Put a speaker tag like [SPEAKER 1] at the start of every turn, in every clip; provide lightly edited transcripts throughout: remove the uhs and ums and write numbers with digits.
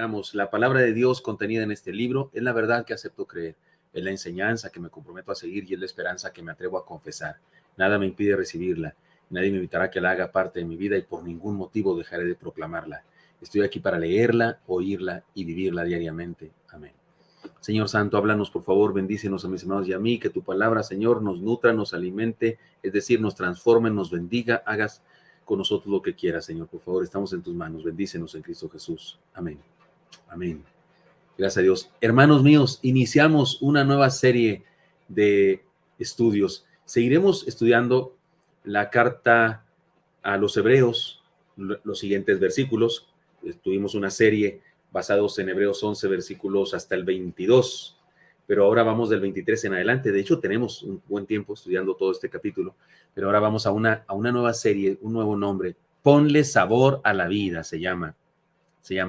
[SPEAKER 1] leamos. La palabra de Dios contenida en este libro es la verdad que acepto creer, es la enseñanza que me comprometo a seguir y es la esperanza que me atrevo a confesar. Nada me impide recibirla, nadie me invitará a que la haga parte de mi vida y por ningún motivo dejaré de proclamarla. Estoy aquí para leerla, oírla y vivirla diariamente. Amén. Señor Santo, háblanos por favor, bendícenos a mis hermanos y a mí, que tu palabra, Señor, nos nutra, nos alimente, es decir, nos transforme, nos bendiga, hagas con nosotros lo que quieras, Señor. Por favor, estamos en tus manos, bendícenos en Cristo Jesús. Amén. Amén. Gracias a Dios. Hermanos míos, iniciamos una nueva serie de estudios. Seguiremos estudiando la carta a los Hebreos, los siguientes versículos. Tuvimos una serie basados en Hebreos 11 versículos hasta el 22, pero ahora vamos del 23 en adelante. De hecho, tenemos un buen tiempo estudiando todo este capítulo, pero ahora vamos a una nueva serie, un nuevo nombre. Ponle sabor a la vida, se llama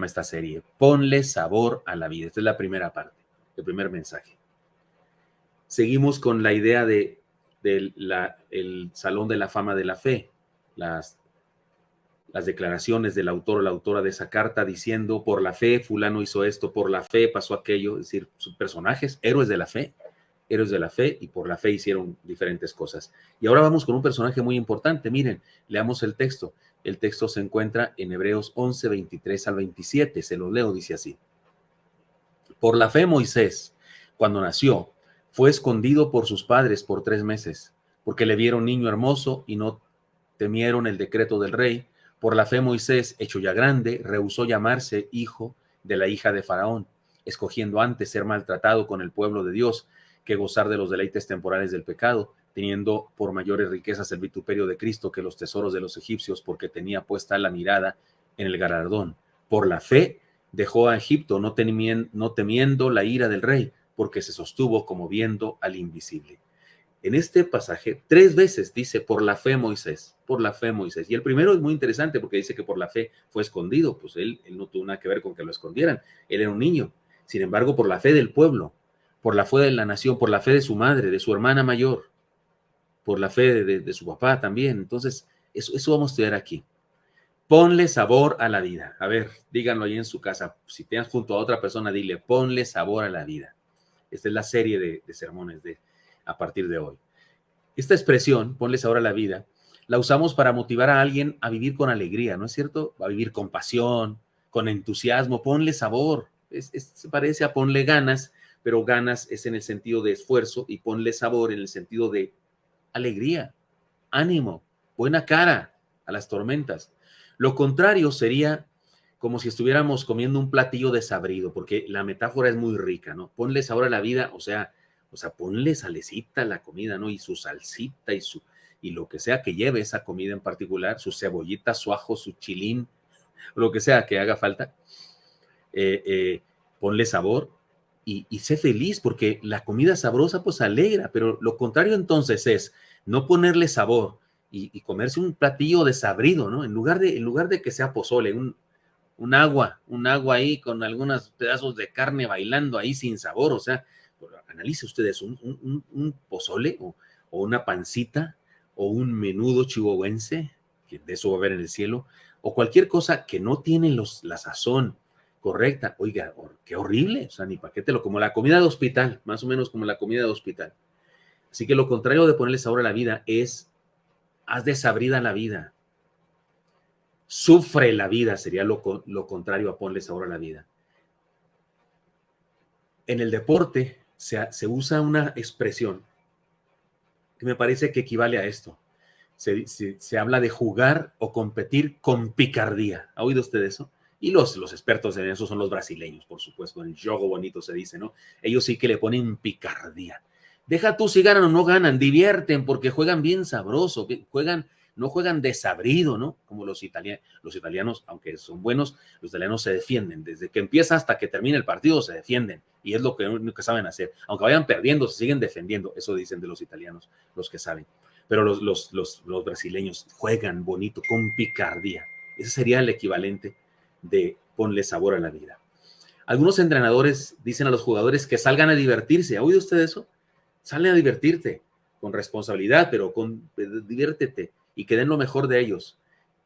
[SPEAKER 1] esta serie. Ponle sabor a la vida. Esta es la primera parte, el primer mensaje. Seguimos con la idea del Salón de la Fama de la Fe, las declaraciones del autor o la autora de esa carta diciendo, por la fe fulano hizo esto, por la fe pasó aquello, es decir, sus personajes, héroes de la fe, y por la fe hicieron diferentes cosas. Y ahora vamos con un personaje muy importante. Miren, leamos el texto. El texto se encuentra en Hebreos 11, 23 al 27. Se lo leo, dice así. Por la fe Moisés, cuando nació, fue escondido por sus padres por 3 meses, porque le vieron niño hermoso y no temieron el decreto del rey. Por la fe Moisés, hecho ya grande, rehusó llamarse hijo de la hija de Faraón, escogiendo antes ser maltratado con el pueblo de Dios que gozar de los deleites temporales del pecado, teniendo por mayores riquezas el vituperio de Cristo que los tesoros de los egipcios, porque tenía puesta la mirada en el galardón. Por la fe dejó a Egipto, no temiendo la ira del rey, porque se sostuvo como viendo al invisible. En este pasaje 3 veces dice por la fe Moisés, por la fe Moisés. Y el primero es muy interesante porque dice que por la fe fue escondido. Pues él no tuvo nada que ver con que lo escondieran. Él era un niño. Sin embargo, por la fe del pueblo, por la fe de la nación, por la fe de su madre, de su hermana mayor, por la fe de su papá también. Entonces, eso vamos a estudiar aquí. Ponle sabor a la vida. A ver, díganlo ahí en su casa. Si tienes junto a otra persona, dile, ponle sabor a la vida. Esta es la serie de sermones a partir de hoy. Esta expresión, ponle sabor a la vida, la usamos para motivar a alguien a vivir con alegría, ¿no es cierto? A vivir con pasión, con entusiasmo, ponle sabor. Se parece a ponle ganas, pero ganas es en el sentido de esfuerzo y ponle sabor en el sentido de alegría, ánimo, buena cara a las tormentas. Lo contrario sería como si estuviéramos comiendo un platillo desabrido, porque la metáfora es muy rica, ¿no? Ponle sabor a la vida, o sea, ponle salecita a la comida, ¿no? Y su salsita y lo que sea que lleve esa comida en particular, su cebollita, su ajo, su chilín, lo que sea que haga falta. Ponle sabor y sé feliz, porque la comida sabrosa pues alegra, pero lo contrario entonces es no ponerle sabor y comerse un platillo desabrido, ¿no? En lugar de que sea pozole, un agua ahí con algunos pedazos de carne bailando ahí sin sabor, o sea, analice ustedes un pozole o una pancita o un menudo chihuahuense, que de eso va a haber en el cielo, o cualquier cosa que no tiene la sazón correcta. Oiga, qué horrible, o sea, ni para qué como la comida de hospital, más o menos como la comida de hospital. Así que lo contrario de ponerle sabor a la vida es, haz desabrida la vida. Sufre la vida, sería lo contrario a ponle sabor a la vida. En el deporte se usa una expresión que me parece que equivale a esto. Se habla de jugar o competir con picardía. ¿Ha oído usted eso? Y los expertos en eso son los brasileños, por supuesto. En el juego bonito se dice, ¿no? Ellos sí que le ponen picardía. Deja tú si ganan o no ganan, divierten porque juegan bien sabroso, no juegan desabrido, ¿no? Como los italianos, aunque son buenos, los italianos se defienden. Desde que empieza hasta que termina el partido se defienden. Y es lo que saben hacer. Aunque vayan perdiendo, se siguen defendiendo. Eso dicen de los italianos, los que saben. Pero los brasileños juegan bonito, con picardía. Ese sería el equivalente de ponle sabor a la vida. Algunos entrenadores dicen a los jugadores que salgan a divertirse. ¿Ha oído usted eso? Salen a divertirte, con responsabilidad, pero diviértete y que den lo mejor de ellos.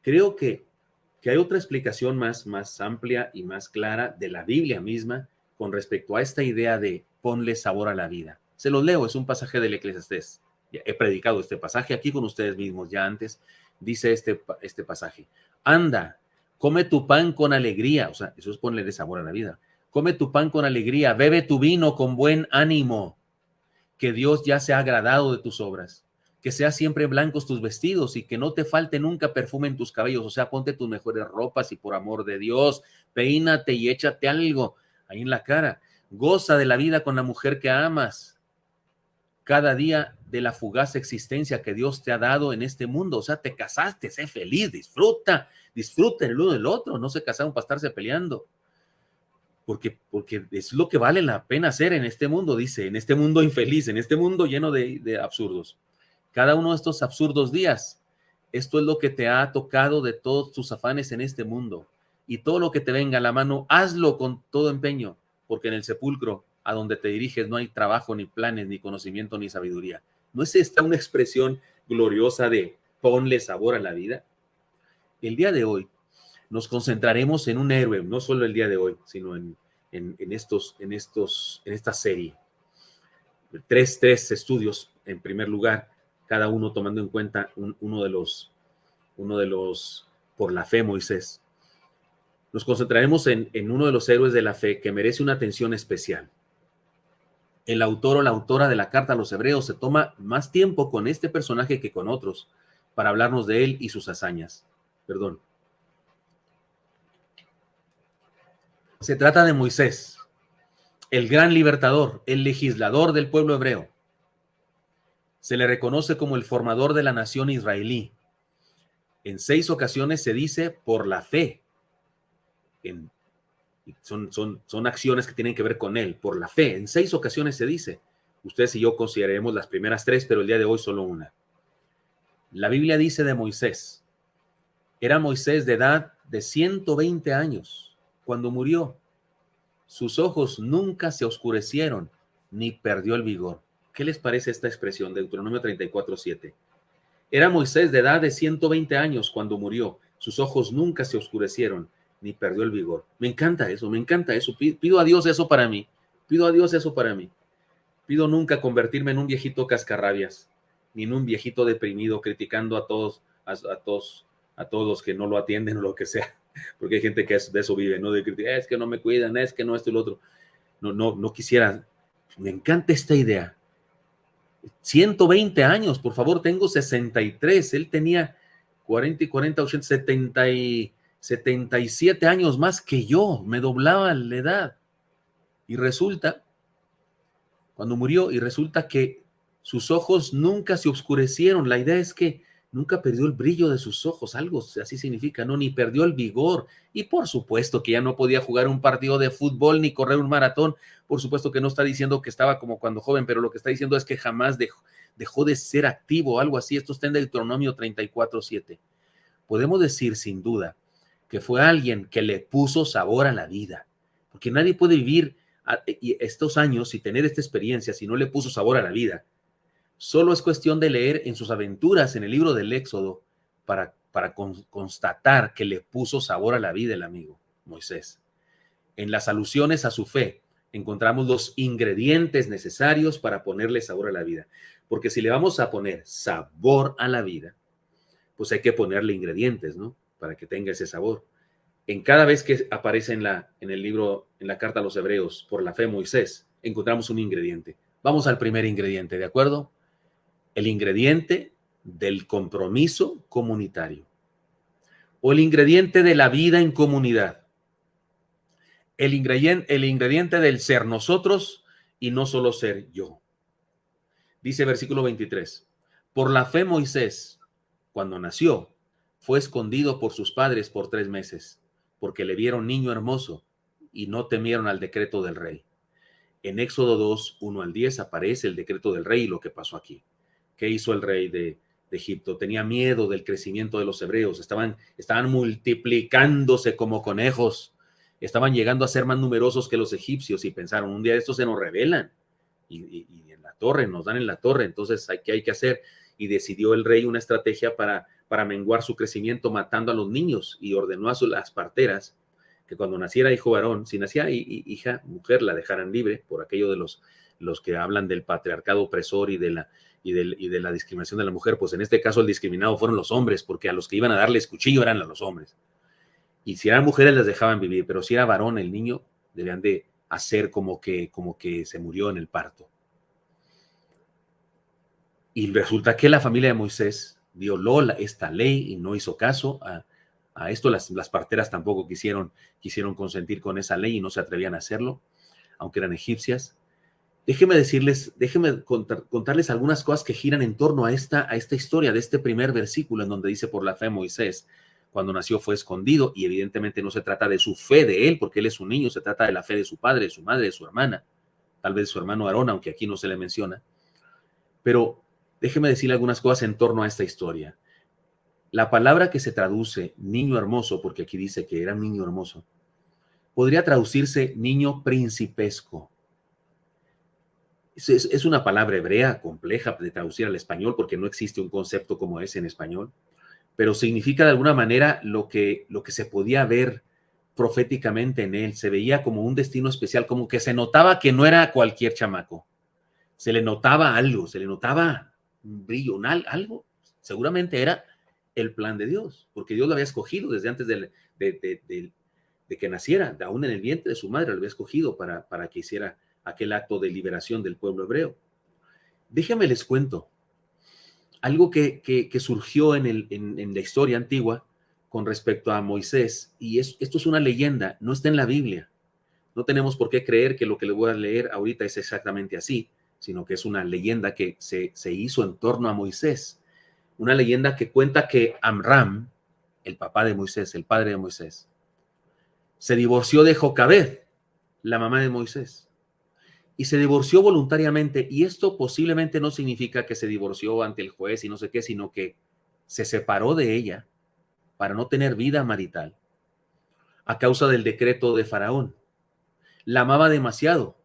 [SPEAKER 1] Creo que que hay otra explicación más amplia y más clara de la Biblia misma con respecto a esta idea de ponle sabor a la vida. Se los leo, es un pasaje del Eclesiastés. He predicado este pasaje aquí con ustedes mismos ya antes. Dice este pasaje: anda, come tu pan con alegría. O sea, eso es ponerle sabor a la vida. Come tu pan con alegría, bebe tu vino con buen ánimo, que Dios ya se ha agradado de tus obras. Que sean siempre blancos tus vestidos y que no te falte nunca perfume en tus cabellos. O sea, ponte tus mejores ropas y por amor de Dios, peínate y échate algo ahí en la cara. Goza de la vida con la mujer que amas. Cada día de la fugaz existencia que Dios te ha dado en este mundo. O sea, te casaste, sé feliz, disfruta el uno del otro. No se casaron para estarse peleando. Porque es lo que vale la pena hacer en este mundo, dice, en este mundo infeliz, en este mundo lleno de absurdos. Cada uno de estos absurdos días, esto es lo que te ha tocado de todos tus afanes en este mundo. Y todo lo que te venga a la mano, hazlo con todo empeño, porque en el sepulcro a donde te diriges no hay trabajo, ni planes, ni conocimiento, ni sabiduría. ¿No es esta una expresión gloriosa de ponle sabor a la vida? El día de hoy nos concentraremos en un héroe, no solo el día de hoy, sino en esta serie. Tres estudios, en primer lugar, cada uno tomando en cuenta uno de los por la fe, Moisés. Nos concentraremos en uno de los héroes de la fe que merece una atención especial. El autor o la autora de la carta a los Hebreos se toma más tiempo con este personaje que con otros para hablarnos de él y sus hazañas. Perdón. Se trata de Moisés, el gran libertador, el legislador del pueblo hebreo. Se le reconoce como el formador de la nación israelí. En 6 ocasiones se dice por la fe. Son acciones que tienen que ver con él, por la fe. En 6 ocasiones se dice. Ustedes y yo consideraremos las primeras 3, pero el día de hoy solo una. La Biblia dice de Moisés: era Moisés de edad de 120 años cuando murió. Sus ojos nunca se oscurecieron, ni perdió el vigor. ¿Qué les parece esta expresión? Deuteronomio 34:7. Era Moisés de edad de 120 años cuando murió. Sus ojos nunca se oscurecieron, ni perdió el vigor. Me encanta eso, me encanta eso. Pido a Dios eso para mí. Pido a Dios eso para mí. Pido nunca convertirme en un viejito cascarrabias, ni en un viejito deprimido criticando a todos los que no lo atienden o lo que sea. Porque hay gente que de eso vive, ¿no? De criticar, es que no me cuidan, es que no esto y lo otro. No quisiera. Me encanta esta idea. 120 años, por favor, tengo 63. Él tenía 40 y 40, 80, 77 años más que yo. Me doblaba la edad. Y resulta, cuando murió, y resulta que sus ojos nunca se oscurecieron. La idea es que nunca perdió el brillo de sus ojos, algo así significa, ¿no? Ni perdió el vigor. Y por supuesto que ya no podía jugar un partido de fútbol ni correr un maratón. Por supuesto que no está diciendo que estaba como cuando joven, pero lo que está diciendo es que jamás dejó de ser activo, algo así. Esto está en Deuteronomio 34:7. Podemos decir sin duda que fue alguien que le puso sabor a la vida, porque nadie puede vivir estos años y tener esta experiencia si no le puso sabor a la vida. Solo es cuestión de leer en sus aventuras en el libro del Éxodo para constatar que le puso sabor a la vida el amigo Moisés. En las alusiones a su fe encontramos los ingredientes necesarios para ponerle sabor a la vida. Porque si le vamos a poner sabor a la vida, pues hay que ponerle ingredientes, ¿no? Para que tenga ese sabor. En cada vez que aparece en el libro, en la carta a los Hebreos, por la fe Moisés, encontramos un ingrediente. Vamos al primer ingrediente, ¿de acuerdo? El ingrediente del compromiso comunitario o el ingrediente de la vida en comunidad, el ingrediente del ser nosotros y no solo ser yo. Dice versículo 23, por la fe Moisés, cuando nació, fue escondido por sus padres por 3 meses, porque le vieron niño hermoso y no temieron al decreto del rey. En Éxodo 2, 1-10 aparece el decreto del rey y lo que pasó aquí. ¿Qué hizo el rey de Egipto? Tenía miedo del crecimiento de los hebreos. Estaban multiplicándose como conejos. Estaban llegando a ser más numerosos que los egipcios y pensaron, un día estos se nos rebelan y en la torre, nos dan en la torre. Entonces, ¿qué hay que hacer? Y decidió el rey una estrategia para para menguar su crecimiento, matando a los niños, y ordenó a las parteras que cuando naciera hijo varón, si nacía hija mujer, la dejaran libre, por aquello de los que hablan del patriarcado opresor y de la discriminación de la mujer. Pues en este caso el discriminado fueron los hombres, porque a los que iban a darles cuchillo eran a los hombres. Y si eran mujeres les dejaban vivir, pero si era varón el niño, debían de hacer como que se murió en el parto. Y resulta que la familia de Moisés violó esta ley y no hizo caso a esto. Las parteras tampoco quisieron consentir con esa ley y no se atrevían a hacerlo, aunque eran egipcias. Déjenme contarles algunas cosas que giran en torno a esta historia de este primer versículo, en donde dice: por la fe Moisés, cuando nació, fue escondido, y evidentemente no se trata de su fe de él, porque él es un niño, se trata de la fe de su padre, de su madre, de su hermana, tal vez de su hermano Aarón, aunque aquí no se le menciona. Pero déjeme decirle algunas cosas en torno a esta historia. La palabra que se traduce niño hermoso, porque aquí dice que era un niño hermoso, podría traducirse niño principesco. Es una palabra hebrea compleja de traducir al español, porque no existe un concepto como ese en español, pero significa de alguna manera lo que se podía ver proféticamente en él. Se veía como un destino especial, como que se notaba que no era cualquier chamaco. Se le notaba algo, se le notaba un brillo, algo. Seguramente era el plan de Dios, porque Dios lo había escogido desde antes de que naciera, aún en el vientre de su madre lo había escogido para que hiciera aquel acto de liberación del pueblo hebreo. Déjenme les cuento algo que surgió en la historia antigua con respecto a Moisés, y esto es una leyenda, no está en la Biblia. No tenemos por qué creer que lo que les voy a leer ahorita es exactamente así, sino que es una leyenda que se hizo en torno a Moisés. Una leyenda que cuenta que Amram, el papá de Moisés, el padre de Moisés, se divorció de Jocabed, la mamá de Moisés, y se divorció voluntariamente. Y esto posiblemente no significa que se divorció ante el juez y no sé qué, sino que se separó de ella para no tener vida marital a causa del decreto de Faraón. La amaba demasiado,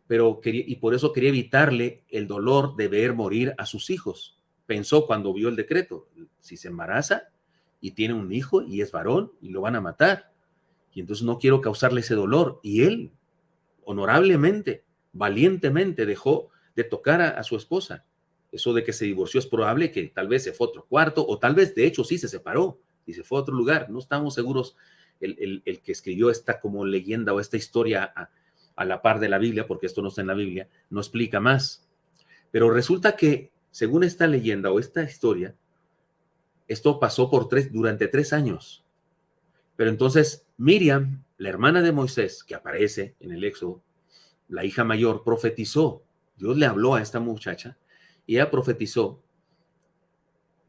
[SPEAKER 1] pero y por eso quería evitarle el dolor de ver morir a sus hijos. Pensó cuando vio el decreto: si se embaraza y tiene un hijo y es varón, y lo van a matar, y entonces no quiero causarle ese dolor. Y él, honorablemente, valientemente, dejó de tocar a su esposa. Eso de que se divorció es probable que tal vez se fue a otro cuarto, o tal vez de hecho sí se separó y se fue a otro lugar. No estamos seguros el que escribió esta como leyenda o esta historia a la par de la Biblia, porque esto no está en la Biblia, no explica más. Pero resulta que, según esta leyenda o esta historia, esto pasó durante 3 años. Pero entonces Miriam, la hermana de Moisés, que aparece en el Éxodo, la hija mayor, profetizó. Dios le habló a esta muchacha y ella profetizó: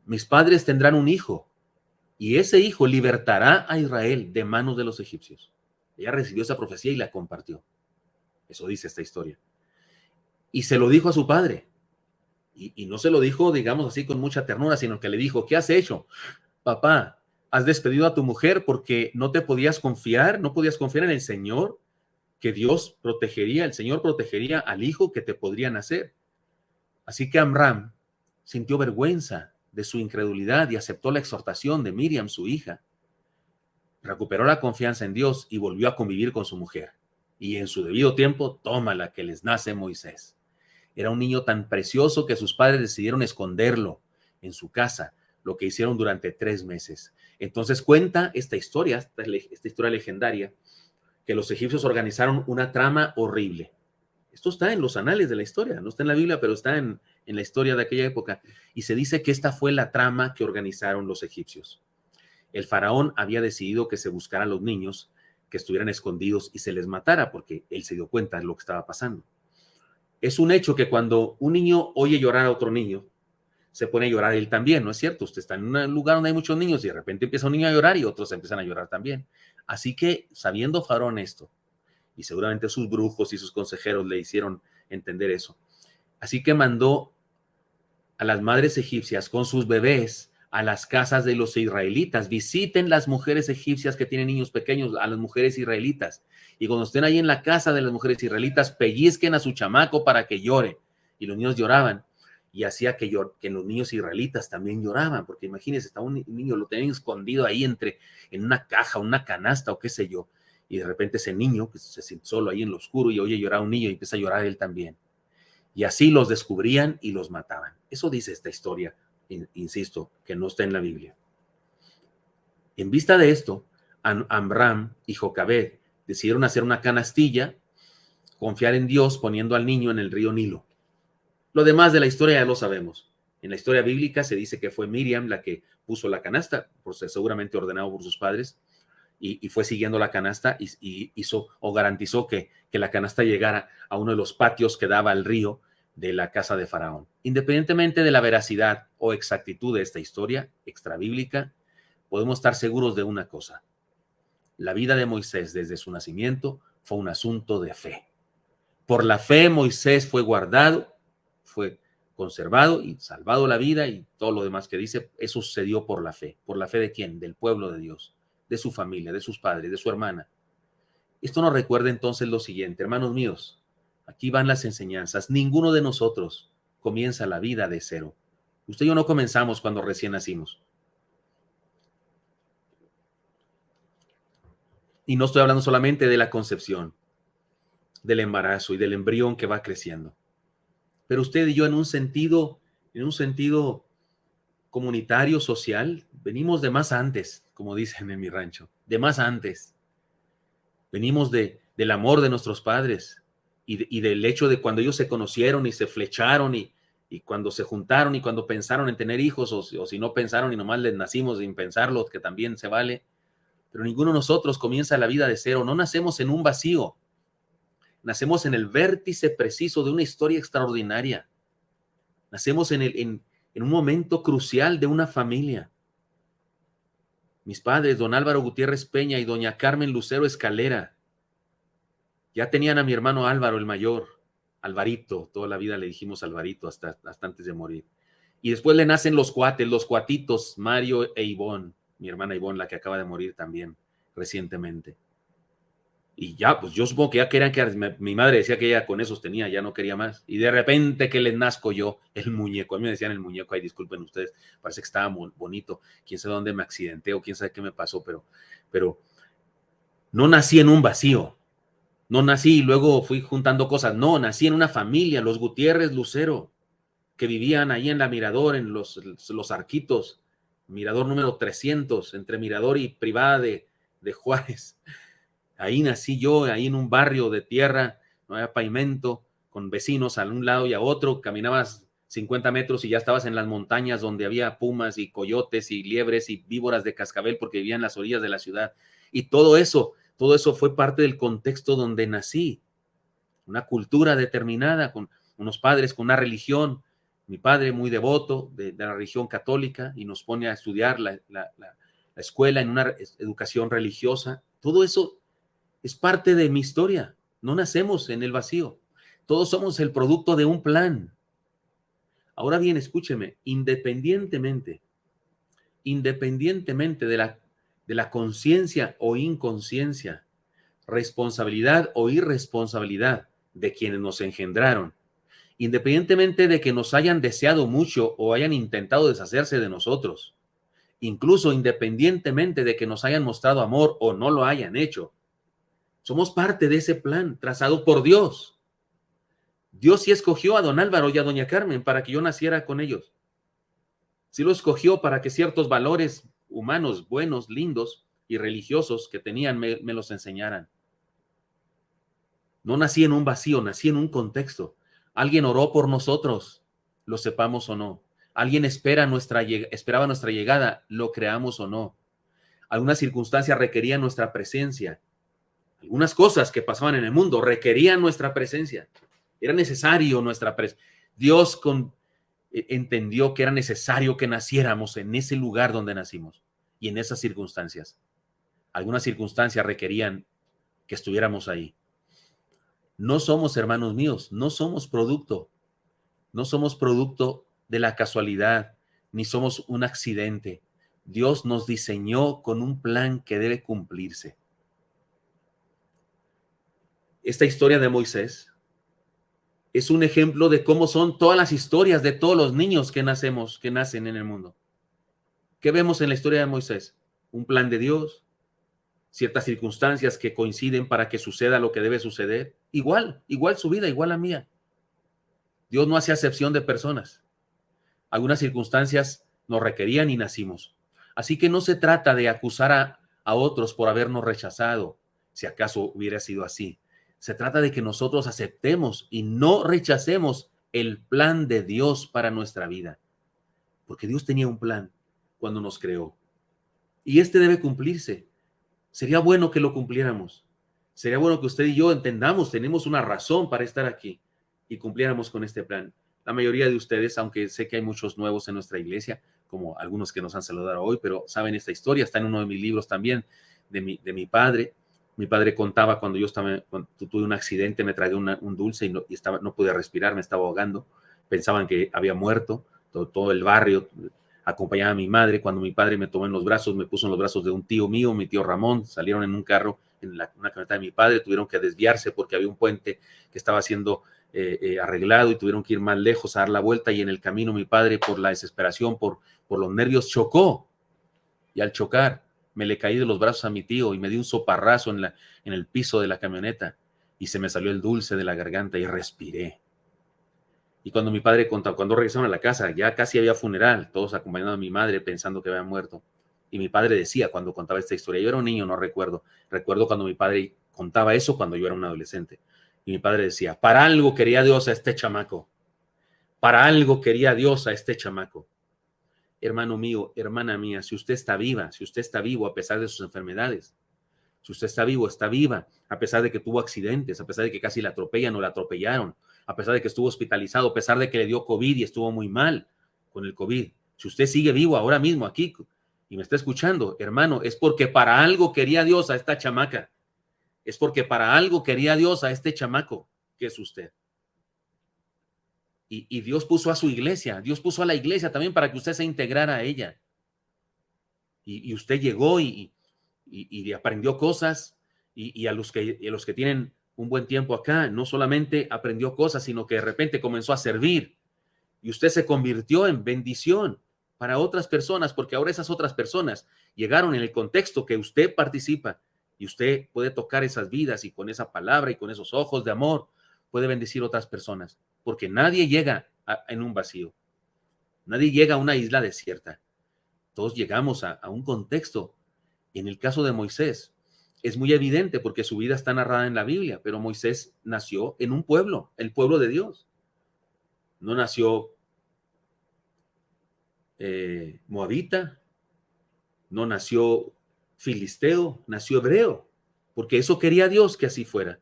[SPEAKER 1] mis padres tendrán un hijo y ese hijo libertará a Israel de manos de los egipcios. Ella recibió esa profecía y la compartió. Eso dice esta historia. Y se lo dijo a su padre. Y no se lo dijo, digamos así, con mucha ternura, sino que le dijo: ¿qué has hecho? Papá, has despedido a tu mujer porque no podías confiar en el Señor, que Dios protegería, el Señor protegería al hijo que te podría nacer. Así que Amram sintió vergüenza de su incredulidad y aceptó la exhortación de Miriam, su hija. Recuperó la confianza en Dios y volvió a convivir con su mujer. Y en su debido tiempo, toma la que les nace Moisés. Era un niño tan precioso que sus padres decidieron esconderlo en su casa, lo que hicieron durante 3 meses. Entonces cuenta esta historia legendaria, que los egipcios organizaron una trama horrible. Esto está en los anales de la historia, no está en la Biblia, pero está en la historia de aquella época. Y se dice que esta fue la trama que organizaron los egipcios. El faraón había decidido que se buscaran los niños que estuvieran escondidos y se les matara, porque él se dio cuenta de lo que estaba pasando. Es un hecho que cuando un niño oye llorar a otro niño, se pone a llorar él también, ¿no es cierto? Usted está en un lugar donde hay muchos niños y de repente empieza un niño a llorar y otros empiezan a llorar también. Así que, sabiendo Faraón esto, y seguramente sus brujos y sus consejeros le hicieron entender eso, así que mandó a las madres egipcias con sus bebés a las casas de los israelitas. Visiten las mujeres egipcias que tienen niños pequeños, a las mujeres israelitas. Y cuando estén ahí en la casa de las mujeres israelitas, pellizquen a su chamaco para que llore. Y los niños lloraban. y hacía que los niños israelitas también lloraban, porque imagínense, estaba un niño, lo tenían escondido ahí en una caja, una canasta o qué sé yo, y de repente ese niño que se siente solo ahí en lo oscuro y oye llorar a un niño y empieza a llorar él también. Y así los descubrían y los mataban. Eso dice esta historia, insisto, que no está en la Biblia. En vista de esto, Amram y Jocabed decidieron hacer una canastilla, confiar en Dios poniendo al niño en el río Nilo. Lo demás de la historia ya lo sabemos. En la historia bíblica se dice que fue Miriam la que puso la canasta, por ser seguramente ordenado por sus padres, y fue siguiendo la canasta y hizo o garantizó que la canasta llegara a uno de los patios que daba al río de la casa de Faraón. Independientemente de la veracidad o exactitud de esta historia extrabíblica, podemos estar seguros de una cosa. La vida de Moisés desde su nacimiento fue un asunto de fe. Por la fe Moisés fue guardado, fue conservado y salvado la vida y todo lo demás que dice, eso sucedió por la fe. ¿Por la fe de quién? Del pueblo de Dios, de su familia, de sus padres, de su hermana. Esto nos recuerda entonces lo siguiente, hermanos míos, aquí van las enseñanzas. Ninguno de nosotros comienza la vida de cero. Usted y yo no comenzamos cuando recién nacimos. Y no estoy hablando solamente de la concepción, del embarazo y del embrión que va creciendo. Pero usted y yo en un sentido comunitario, social, venimos de más antes, como dicen en mi rancho, de más antes. Venimos del amor de nuestros padres y del hecho de cuando ellos se conocieron y se flecharon y cuando se juntaron y cuando pensaron en tener hijos o si no pensaron y nomás les nacimos sin pensarlo, que también se vale. Pero ninguno de nosotros comienza la vida de cero. No nacemos en un vacío. Nacemos en el vértice preciso de una historia extraordinaria. Nacemos en un momento crucial de una familia. Mis padres, don Álvaro Gutiérrez Peña y doña Carmen Lucero Escalera, ya tenían a mi hermano Álvaro, el mayor, Alvarito, toda la vida le dijimos Alvarito hasta antes de morir. Y después le nacen los cuatitos, Mario e Ivonne, mi hermana Ivonne, la que acaba de morir también recientemente. Y ya, pues yo supongo que ya querían que mi madre decía que ella con esos tenía, ya no quería más. Y de repente que les nazco yo, el muñeco. A mí me decían el muñeco, ay, disculpen ustedes, parece que estaba muy bonito. Quién sabe dónde me accidenté o quién sabe qué me pasó, pero no nací en un vacío. No nací y luego fui juntando cosas. No, nací en una familia, los Gutiérrez Lucero, que vivían ahí en la Mirador, en los Arquitos, Mirador número 300, entre Mirador y Privada de Juárez. Ahí nací yo, ahí en un barrio de tierra, no había pavimento, con vecinos a un lado y a otro, caminabas 50 metros y ya estabas en las montañas donde había pumas y coyotes y liebres y víboras de cascabel porque vivían en las orillas de la ciudad. Y todo eso fue parte del contexto donde nací. Una cultura determinada, con unos padres con una religión, mi padre muy devoto de la religión católica y nos pone a estudiar la escuela en una educación religiosa. Todo eso es parte de mi historia. No nacemos en el vacío. Todos somos el producto de un plan. Ahora bien, escúcheme, independientemente de la conciencia o inconsciencia, responsabilidad o irresponsabilidad de quienes nos engendraron, independientemente de que nos hayan deseado mucho o hayan intentado deshacerse de nosotros, incluso independientemente de que nos hayan mostrado amor o no lo hayan hecho, somos parte de ese plan trazado por Dios. Dios sí escogió a don Álvaro y a doña Carmen para que yo naciera con ellos. Sí lo escogió para que ciertos valores humanos, buenos, lindos y religiosos que tenían me los enseñaran. No nací en un vacío, nací en un contexto. Alguien oró por nosotros, lo sepamos o no. Alguien esperaba nuestra llegada, lo creamos o no. Algunas circunstancias requerían nuestra presencia. Algunas cosas que pasaban en el mundo requerían nuestra presencia. Era necesario nuestra presencia. Dios entendió que era necesario que naciéramos en ese lugar donde nacimos y en esas circunstancias. Algunas circunstancias requerían que estuviéramos ahí. No somos, hermanos míos, no somos producto de la casualidad, ni somos un accidente. Dios nos diseñó con un plan que debe cumplirse. Esta historia de Moisés es un ejemplo de cómo son todas las historias de todos los niños que nacen en el mundo. ¿Qué vemos en la historia de Moisés? Un plan de Dios, ciertas circunstancias que coinciden para que suceda lo que debe suceder. Igual su vida, igual la mía. Dios no hace acepción de personas. Algunas circunstancias nos requerían y nacimos. Así que no se trata de acusar a otros por habernos rechazado, si acaso hubiera sido así. Se trata de que nosotros aceptemos y no rechacemos el plan de Dios para nuestra vida. Porque Dios tenía un plan cuando nos creó. Y este debe cumplirse. Sería bueno que lo cumpliéramos. Sería bueno que usted y yo entendamos, tenemos una razón para estar aquí y cumpliéramos con este plan. La mayoría de ustedes, aunque sé que hay muchos nuevos en nuestra iglesia, como algunos que nos han saludado hoy, pero saben esta historia, está en uno de mis libros también, de mi padre. Mi padre contaba cuando tuve un accidente, me tragué un dulce y no podía respirar, me estaba ahogando. Pensaban que había muerto, todo el barrio acompañaba a mi madre. Cuando mi padre me tomó en los brazos, me puso en los brazos de un tío mío, mi tío Ramón. Salieron en un carro, una camioneta de mi padre, tuvieron que desviarse porque había un puente que estaba siendo arreglado y tuvieron que ir más lejos a dar la vuelta, y en el camino mi padre, por la desesperación, por los nervios, chocó, y al chocar me le caí de los brazos a mi tío y me di un soparrazo en el piso de la camioneta y se me salió el dulce de la garganta y respiré. Y cuando mi padre contaba, cuando regresaron a la casa, ya casi había funeral, todos acompañando a mi madre pensando que había muerto. Y mi padre decía cuando contaba esta historia, yo era un niño, no recuerdo cuando mi padre contaba eso cuando yo era un adolescente. Y mi padre decía, para algo quería Dios a este chamaco. Para algo quería Dios a este chamaco. Hermano mío, hermana mía, si usted está viva, si usted está vivo a pesar de sus enfermedades, si usted está vivo, está viva, a pesar de que tuvo accidentes, a pesar de que casi la atropellan o la atropellaron, a pesar de que estuvo hospitalizado, a pesar de que le dio COVID y estuvo muy mal con el COVID. Si usted sigue vivo ahora mismo aquí y me está escuchando, hermano, es porque para algo quería Dios a esta chamaca. Es porque para algo quería Dios a este chamaco, que es usted. Y Dios puso a su iglesia, Dios puso a la iglesia también para que usted se integrara a ella. Y usted llegó y aprendió cosas, y a los que tienen un buen tiempo acá, no solamente aprendió cosas, sino que de repente comenzó a servir, y usted se convirtió en bendición para otras personas, porque ahora esas otras personas llegaron en el contexto que usted participa, y usted puede tocar esas vidas, y con esa palabra y con esos ojos de amor puede bendecir a otras personas, porque nadie llega en un vacío, nadie llega a una isla desierta, todos llegamos a un contexto. En el caso de Moisés, es muy evidente porque su vida está narrada en la Biblia, pero Moisés nació en un pueblo, el pueblo de Dios. No nació moabita, no nació filisteo, nació hebreo, porque eso quería Dios que así fuera.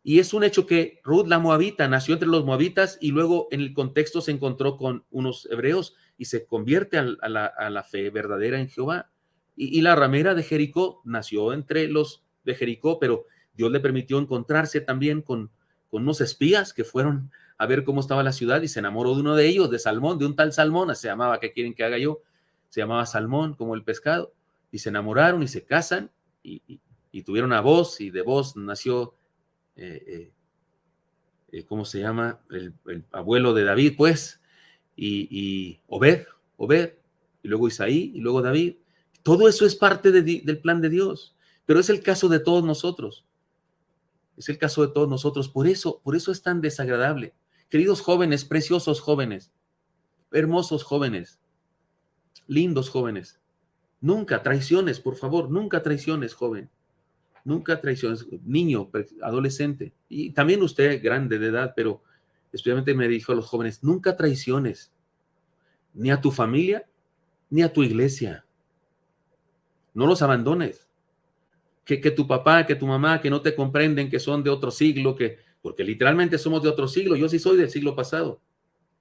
[SPEAKER 1] Y es un hecho que Ruth la moabita nació entre los moabitas y luego en el contexto se encontró con unos hebreos y se convierte a la fe verdadera en Jehová. Y la ramera de Jericó nació entre los de Jericó, pero Dios le permitió encontrarse también con unos espías que fueron a ver cómo estaba la ciudad y se enamoró de uno de ellos, de Salmón, de un tal Salmón, se llamaba, ¿qué quieren que haga yo? Se llamaba Salmón, como el pescado, y se enamoraron y se casan y tuvieron a Boz, y de Boz nació ¿cómo se llama? El abuelo de David, pues, y Obed, y luego Isaí, y luego David. Todo eso es parte del plan de Dios, pero es el caso de todos nosotros. Es el caso de todos nosotros. Por eso es tan desagradable. Queridos jóvenes, preciosos jóvenes, hermosos jóvenes, lindos jóvenes, nunca traiciones, por favor, nunca traiciones, joven. Nunca traiciones, niño, adolescente, y también usted grande de edad, pero especialmente me dijo a los jóvenes, nunca traiciones ni a tu familia ni a tu iglesia. No los abandones. Que tu papá, que tu mamá, que no te comprenden, que son de otro siglo, porque literalmente somos de otro siglo. Yo sí soy del siglo pasado,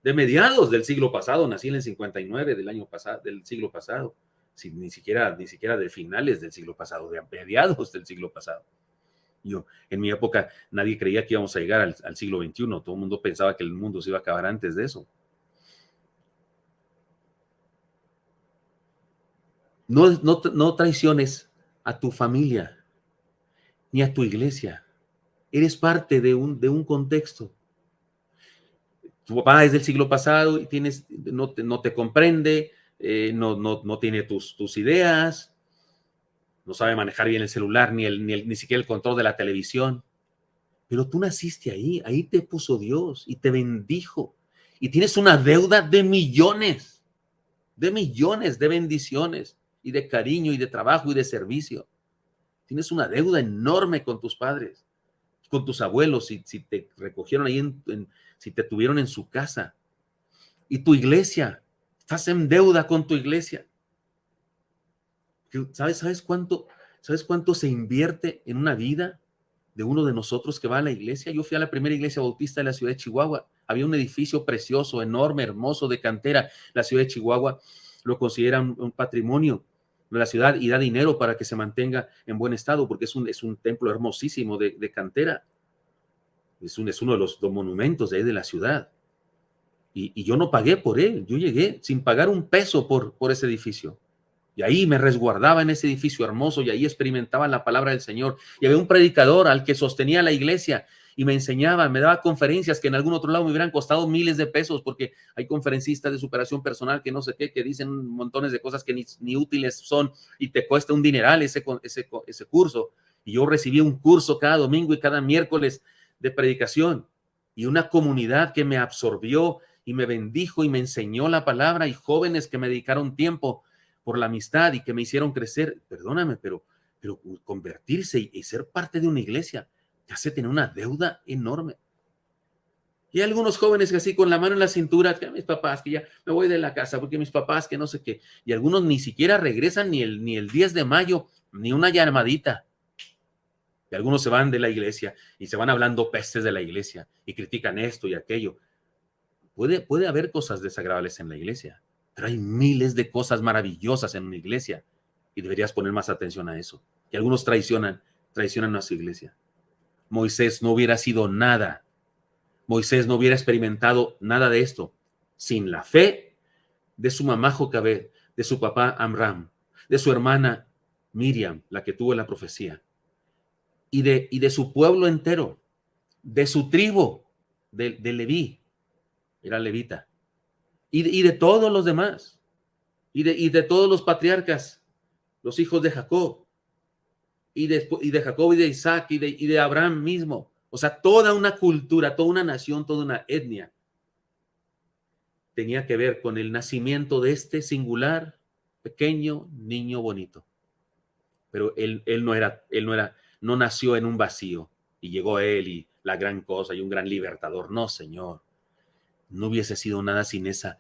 [SPEAKER 1] de mediados del siglo pasado, nací en el 59 del año pasado, del siglo pasado. Sí, ni siquiera de finales del siglo pasado, de mediados del siglo pasado. En mi época nadie creía que íbamos a llegar al siglo XXI. Todo el mundo pensaba que el mundo se iba a acabar antes de eso. No traiciones a tu familia ni a tu iglesia. Eres parte de un contexto. Tu papá es del siglo pasado y no te comprende, no tiene tus ideas, no sabe manejar bien el celular, ni siquiera el control de la televisión. Pero tú naciste ahí te puso Dios y te bendijo. Y tienes una deuda de millones de bendiciones y de cariño y de trabajo y de servicio. Tienes una deuda enorme con tus padres, con tus abuelos, si te recogieron ahí, si te tuvieron en su casa. Y tu iglesia, estás en deuda con tu iglesia. ¿Sabes cuánto se invierte en una vida de uno de nosotros que va a la iglesia? Yo fui a la primera iglesia bautista de la ciudad de Chihuahua. Había un edificio precioso, enorme, hermoso, de cantera. La ciudad de Chihuahua lo considera un patrimonio de la ciudad y da dinero para que se mantenga en buen estado, porque es un templo hermosísimo de cantera. Es uno de los monumentos de ahí de la ciudad. Y yo no pagué por él. Yo llegué sin pagar un peso por ese edificio. Y ahí me resguardaba en ese edificio hermoso y ahí experimentaba la palabra del Señor. Y había un predicador al que sostenía la iglesia y me enseñaba, me daba conferencias que en algún otro lado me hubieran costado miles de pesos, porque hay conferencistas de superación personal que no sé qué, que dicen montones de cosas que ni útiles son y te cuesta un dineral ese curso. Y yo recibí un curso cada domingo y cada miércoles de predicación y una comunidad que me absorbió y me bendijo y me enseñó la palabra, y jóvenes que me dedicaron tiempo por la amistad y que me hicieron crecer. Perdóname, pero convertirse y ser parte de una iglesia te hace tener una deuda enorme. Y hay algunos jóvenes que así con la mano en la cintura, que mis papás, que ya me voy de la casa, porque mis papás, que no sé qué. Y algunos ni siquiera regresan ni el 10 de mayo, ni una llamadita. Y algunos se van de la iglesia y se van hablando pestes de la iglesia y critican esto y aquello. Puede haber cosas desagradables en la iglesia, pero hay miles de cosas maravillosas en una iglesia y deberías poner más atención a eso. Y algunos traicionan a su iglesia. Moisés no hubiera sido nada. Moisés no hubiera experimentado nada de esto sin la fe de su mamá Jocabed, de su papá Amram, de su hermana Miriam, la que tuvo la profecía, y de su pueblo entero, de su tribu, de Leví, era levita, y de todos los demás, y de todos los patriarcas, los hijos de Jacob, y de Jacob y de Isaac y de Abraham mismo. O sea, toda una cultura, toda una nación, toda una etnia tenía que ver con el nacimiento de este singular, pequeño niño bonito. Pero él no nació en un vacío y llegó él y la gran cosa y un gran libertador. No, Señor. No hubiese sido nada sin esa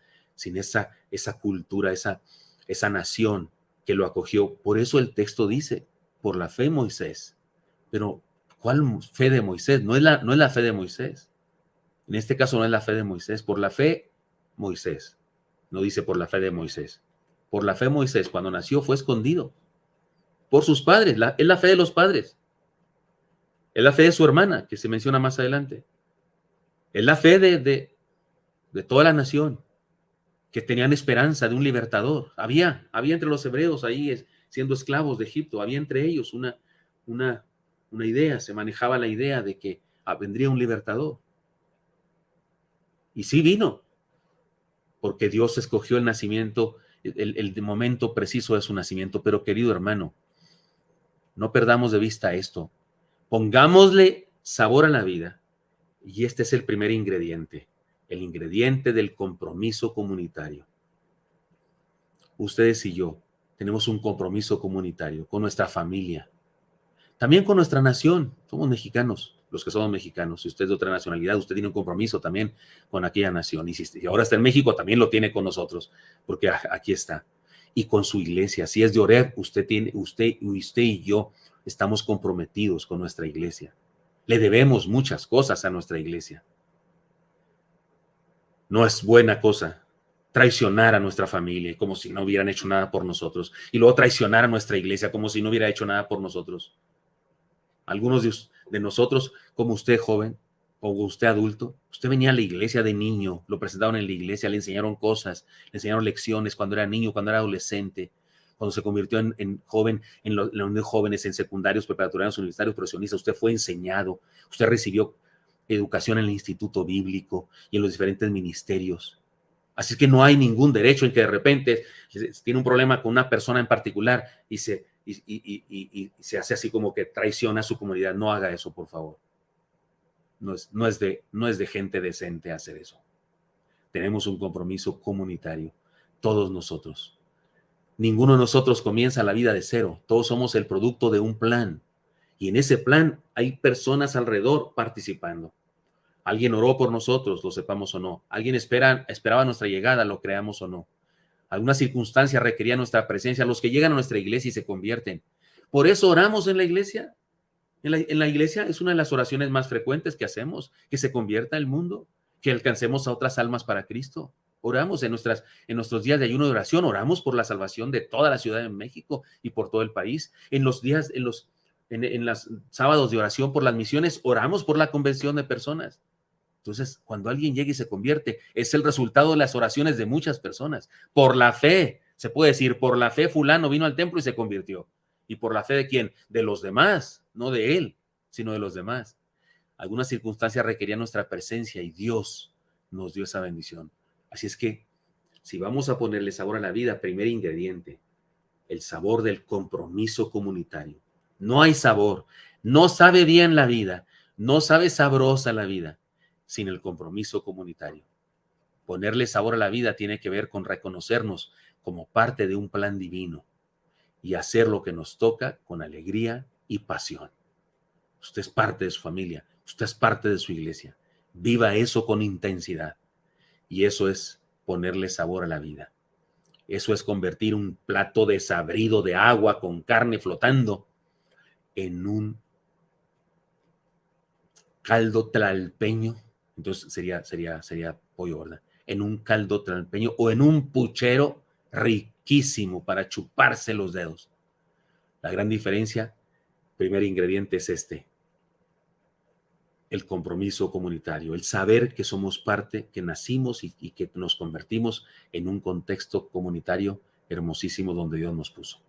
[SPEAKER 1] cultura, esa nación que lo acogió. Por eso el texto dice, por la fe Moisés. Pero, ¿cuál fe de Moisés? No es la fe de Moisés. En este caso no es la fe de Moisés. Por la fe Moisés. No dice por la fe de Moisés. Por la fe Moisés, cuando nació, fue escondido por sus padres. Es la fe de los padres. Es la fe de su hermana, que se menciona más adelante. Es la fe de toda la nación, que tenían esperanza de un libertador. Había entre los hebreos ahí siendo esclavos de Egipto, había entre ellos una idea, se manejaba la idea de que vendría un libertador. Y sí vino, porque Dios escogió el nacimiento, el momento preciso de su nacimiento. Pero, querido hermano, no perdamos de vista esto. Pongámosle sabor a la vida, y este es el primer ingrediente, el ingrediente del compromiso comunitario. Ustedes y yo tenemos un compromiso comunitario con nuestra familia, también con nuestra nación. Somos mexicanos, los que somos mexicanos. Si usted es de otra nacionalidad, usted tiene un compromiso también con aquella nación. Y si ahora está en México, también lo tiene con nosotros, porque aquí está. Y con su iglesia. Si es de Oreb, usted y yo estamos comprometidos con nuestra iglesia. Le debemos muchas cosas a nuestra iglesia. No es buena cosa traicionar a nuestra familia como si no hubieran hecho nada por nosotros, y luego traicionar a nuestra iglesia como si no hubiera hecho nada por nosotros. Algunos de nosotros, como usted joven o usted adulto, usted venía a la iglesia de niño, lo presentaron en la iglesia, le enseñaron cosas, le enseñaron lecciones cuando era niño, cuando era adolescente, cuando se convirtió en joven, en la unión de jóvenes, en secundarios, preparatorianos, universitarios, profesionistas. Usted fue enseñado, usted recibió educación en el instituto bíblico y en los diferentes ministerios. Así que no hay ningún derecho en que de repente tiene un problema con una persona en particular y se hace así como que traiciona a su comunidad. No haga eso, por favor. No es de gente decente hacer eso. Tenemos un compromiso comunitario, todos nosotros. Ninguno de nosotros comienza la vida de cero. Todos somos el producto de un plan. Y en ese plan hay personas alrededor participando. Alguien oró por nosotros, lo sepamos o no. Alguien esperaba nuestra llegada, lo creamos o no. Alguna circunstancia requería nuestra presencia. Los que llegan a nuestra iglesia y se convierten. Por eso oramos en la iglesia. En la iglesia es una de las oraciones más frecuentes que hacemos, que se convierta el mundo, que alcancemos a otras almas para Cristo. Oramos en nuestros días de ayuno de oración, oramos por la salvación de toda la Ciudad de México y por todo el país. En los sábados de oración por las misiones, oramos por la conversión de personas. Entonces, cuando alguien llega y se convierte, es el resultado de las oraciones de muchas personas. Por la fe, se puede decir, por la fe fulano vino al templo y se convirtió. ¿Y por la fe de quién? De los demás, no de él, sino de los demás. Algunas circunstancias requerían nuestra presencia y Dios nos dio esa bendición. Así es que, si vamos a ponerle sabor a la vida, primer ingrediente, el sabor del compromiso comunitario. No hay sabor, no sabe bien la vida, no sabe sabrosa la vida sin el compromiso comunitario. Ponerle sabor a la vida tiene que ver con reconocernos como parte de un plan divino y hacer lo que nos toca con alegría y pasión. Usted es parte de su familia, usted es parte de su iglesia. Viva eso con intensidad. Y eso es ponerle sabor a la vida. Eso es convertir un plato desabrido de agua con carne flotando en un caldo tlalpeño. Entonces sería pollo, ¿verdad? En un caldo tlalpeño o en un puchero riquísimo para chuparse los dedos. La gran diferencia, primer ingrediente es el compromiso comunitario, el saber que somos parte, que nacimos y que nos convertimos en un contexto comunitario hermosísimo donde Dios nos puso.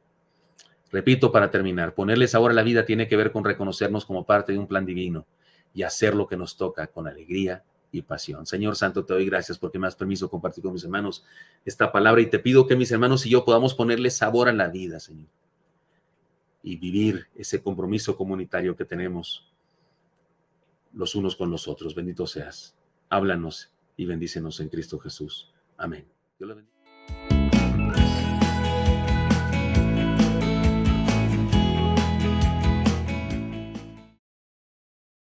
[SPEAKER 1] Repito para terminar, ponerle sabor a la vida tiene que ver con reconocernos como parte de un plan divino y hacer lo que nos toca con alegría y pasión. Señor Santo, te doy gracias porque me das permiso de compartir con mis hermanos esta palabra y te pido que mis hermanos y yo podamos ponerle sabor a la vida, Señor, y vivir ese compromiso comunitario que tenemos los unos con los otros. Bendito seas. Háblanos y bendícenos en Cristo Jesús. Amén. Dios le bendiga.